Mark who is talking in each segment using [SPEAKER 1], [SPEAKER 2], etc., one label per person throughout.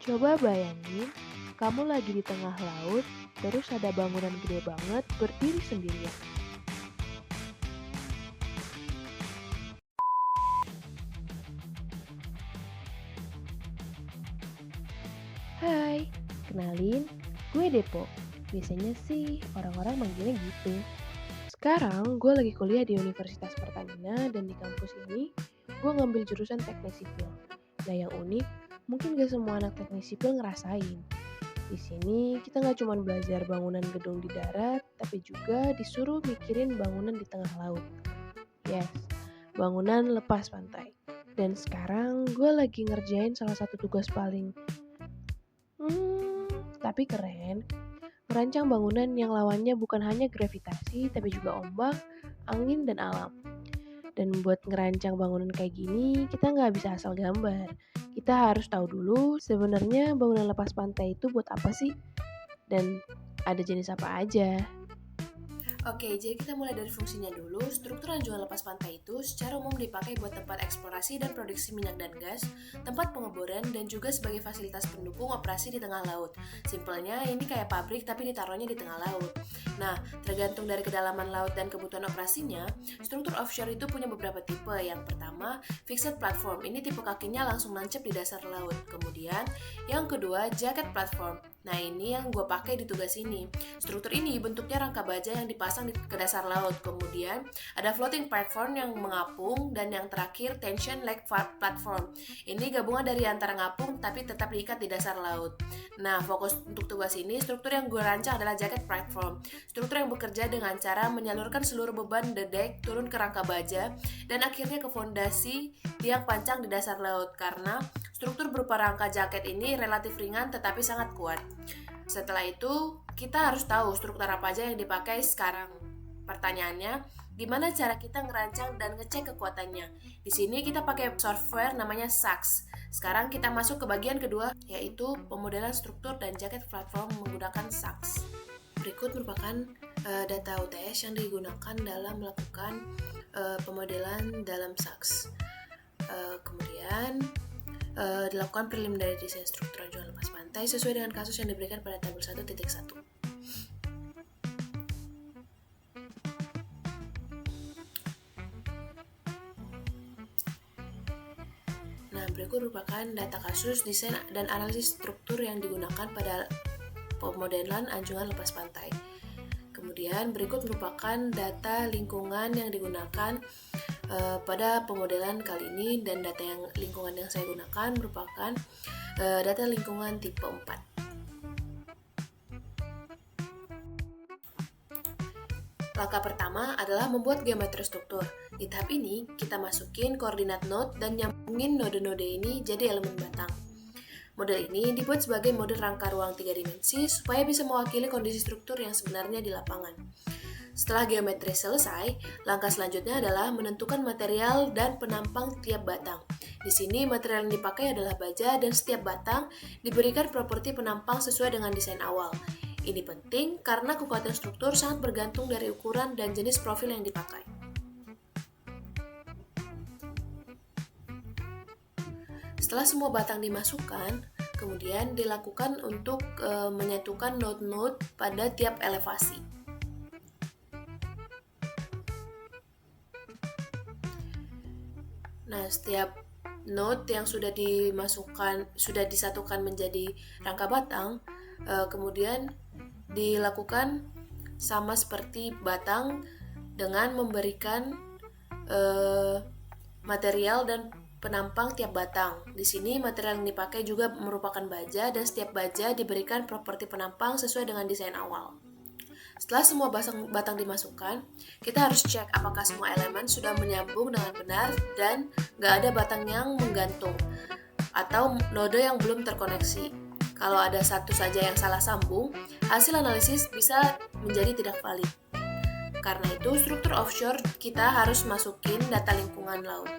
[SPEAKER 1] Coba bayangin, kamu lagi di tengah laut, terus ada bangunan gede banget berdiri sendirian. Hai, kenalin, gue Depo. Biasanya sih orang-orang manggilnya gitu. Sekarang gue lagi kuliah di Universitas Pertamina dan di kampus ini gue ngambil jurusan teknik sipil. Nah yang unik, mungkin gak semua anak teknik sipil ngerasain. Di sini kita nggak cuma belajar bangunan gedung di darat, tapi juga disuruh mikirin bangunan di tengah laut. Yes, bangunan lepas pantai. Dan sekarang gue lagi ngerjain salah satu tugas paling, tapi keren. Merancang bangunan yang lawannya bukan hanya gravitasi, tapi juga ombak, angin, dan alam. Dan buat ngerancang bangunan kayak gini, kita nggak bisa asal gambar. Kita harus tahu dulu sebenarnya bangunan lepas pantai itu buat apa sih? Dan ada jenis apa aja?
[SPEAKER 2] Oke, jadi kita mulai dari fungsinya dulu. Struktur anjungan lepas pantai itu secara umum dipakai buat tempat eksplorasi dan produksi minyak dan gas, tempat pengeboran, dan juga sebagai fasilitas pendukung operasi di tengah laut. Simpelnya, ini kayak pabrik tapi ditaruhnya di tengah laut. Nah, tergantung dari kedalaman laut dan kebutuhan operasinya, struktur offshore itu punya beberapa tipe. Yang pertama, fixed platform. Ini tipe kakinya langsung nancep di dasar laut. Kemudian, yang kedua, jacket platform. Nah, ini yang gue pakai di tugas ini. Struktur ini bentuknya rangka baja yang dipasang ke dasar laut. Kemudian ada floating platform yang mengapung, dan yang terakhir tension leg platform. Ini gabungan dari antara ngapung tapi tetap diikat di dasar laut. Nah, fokus untuk tugas ini, struktur yang gue rancang adalah jacket platform. Struktur yang bekerja dengan cara menyalurkan seluruh beban dedek turun ke rangka baja dan akhirnya ke fondasi tiang pancang di dasar laut, karena struktur berupa rangka jaket ini relatif ringan tetapi sangat kuat. Setelah itu, kita harus tahu struktur apa aja yang dipakai sekarang. Pertanyaannya, gimana cara kita ngerancang dan ngecek kekuatannya? Di sini kita pakai software namanya SAX. Sekarang kita masuk ke bagian kedua, yaitu pemodelan struktur dan jaket platform menggunakan SAX. Berikut merupakan data UTS yang digunakan dalam melakukan pemodelan dalam SAX. Kemudian dilakukan preliminary design struktur anjungan lepas pantai sesuai dengan kasus yang diberikan pada tabel 1.1. Nah, berikut merupakan data kasus, desain, dan analisis struktur yang digunakan pada pemodelan anjungan lepas pantai. Kemudian berikut merupakan data lingkungan yang digunakan pada pemodelan kali ini, dan data yang lingkungan yang saya gunakan merupakan data lingkungan tipe 4. Langkah pertama adalah membuat geometri struktur. Di tahap ini, kita masukin koordinat node dan nyambungin node-node ini jadi elemen batang. Model ini dibuat sebagai model rangka ruang 3 dimensi supaya bisa mewakili kondisi struktur yang sebenarnya di lapangan. Setelah geometri selesai, langkah selanjutnya adalah menentukan material dan penampang tiap batang. Di sini material yang dipakai adalah baja dan setiap batang diberikan properti penampang sesuai dengan desain awal. Ini penting karena kekuatan struktur sangat bergantung dari ukuran dan jenis profil yang dipakai. Setelah semua batang dimasukkan, kemudian dilakukan untuk menyatukan node-node pada tiap elevasi. Nah, setiap node yang sudah disatukan menjadi rangka batang, kemudian dilakukan sama seperti batang dengan memberikan material dan penampang tiap batang. Di sini material yang dipakai juga merupakan baja, dan setiap baja diberikan properti penampang sesuai dengan desain awal. Setelah semua batang dimasukkan, kita harus cek apakah semua elemen sudah menyambung dengan benar dan nggak ada batang yang menggantung atau node yang belum terkoneksi. Kalau ada satu saja yang salah sambung, hasil analisis bisa menjadi tidak valid. Karena itu, struktur offshore kita harus masukin data lingkungan laut.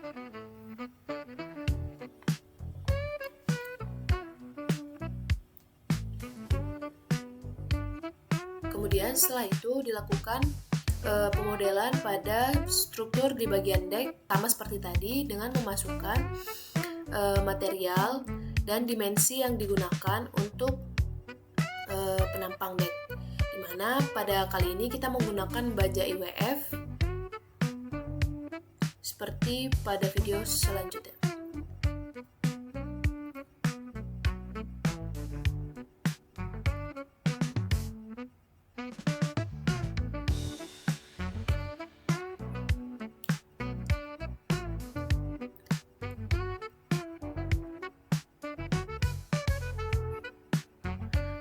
[SPEAKER 2] Kemudian setelah itu dilakukan pemodelan pada struktur di bagian dek, sama seperti tadi dengan memasukkan material dan dimensi yang digunakan untuk penampang deck. Dimana pada kali ini kita menggunakan baja IWF seperti pada video selanjutnya.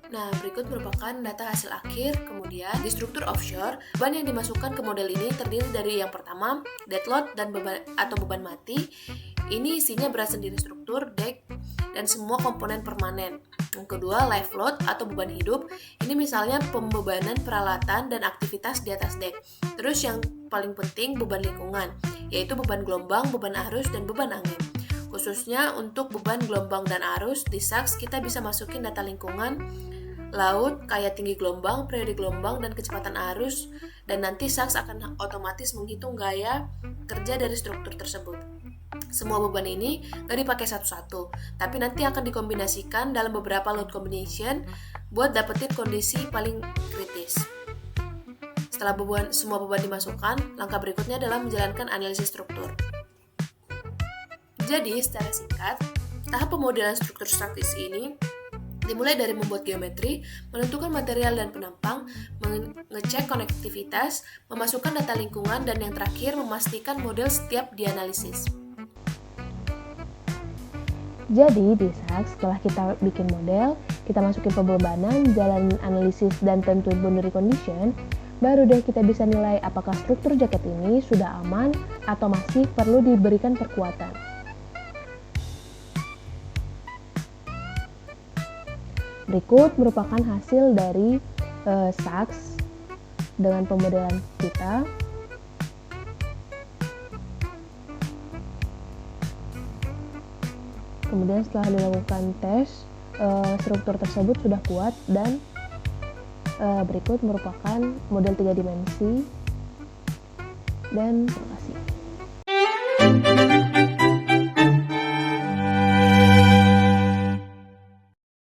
[SPEAKER 2] Nah, berikut merupakan data hasil akhir. Kemudian, di struktur offshore, beban yang dimasukkan ke model ini terdiri dari yang pertama, dead load dan beban atau beban mati. Ini isinya berat sendiri struktur, deck, dan semua komponen permanen. Yang kedua, live load atau beban hidup. Ini misalnya pembebanan peralatan dan aktivitas di atas deck. Terus yang paling penting, beban lingkungan, yaitu beban gelombang, beban arus, dan beban angin. Khususnya untuk beban gelombang dan arus, di SAX kita bisa masukin data lingkungan laut, kayak tinggi gelombang, periode gelombang, dan kecepatan arus, dan nanti SAX akan otomatis menghitung gaya kerja dari struktur tersebut. Semua beban ini gak dipakai satu-satu, tapi nanti akan dikombinasikan dalam beberapa load combination buat dapetin kondisi paling kritis. Setelah semua beban dimasukkan, langkah berikutnya adalah menjalankan analisis struktur. Jadi, secara singkat, tahap pemodelan struktur statis ini dimulai dari membuat geometri, menentukan material dan penampang, mengecek konektivitas, memasukkan data lingkungan, dan yang terakhir memastikan model setiap dianalisis.
[SPEAKER 1] Jadi di SAX setelah kita bikin model, kita masukin pembebanan, jalanin analisis, dan tentuin boundary condition, baru deh kita bisa nilai apakah struktur jaket ini sudah aman atau masih perlu diberikan perkuatan. Berikut merupakan hasil dari SAX dengan pemodelan kita. Kemudian setelah dilakukan tes, struktur tersebut sudah kuat dan berikut merupakan model 3 dimensi. Dan terima kasih.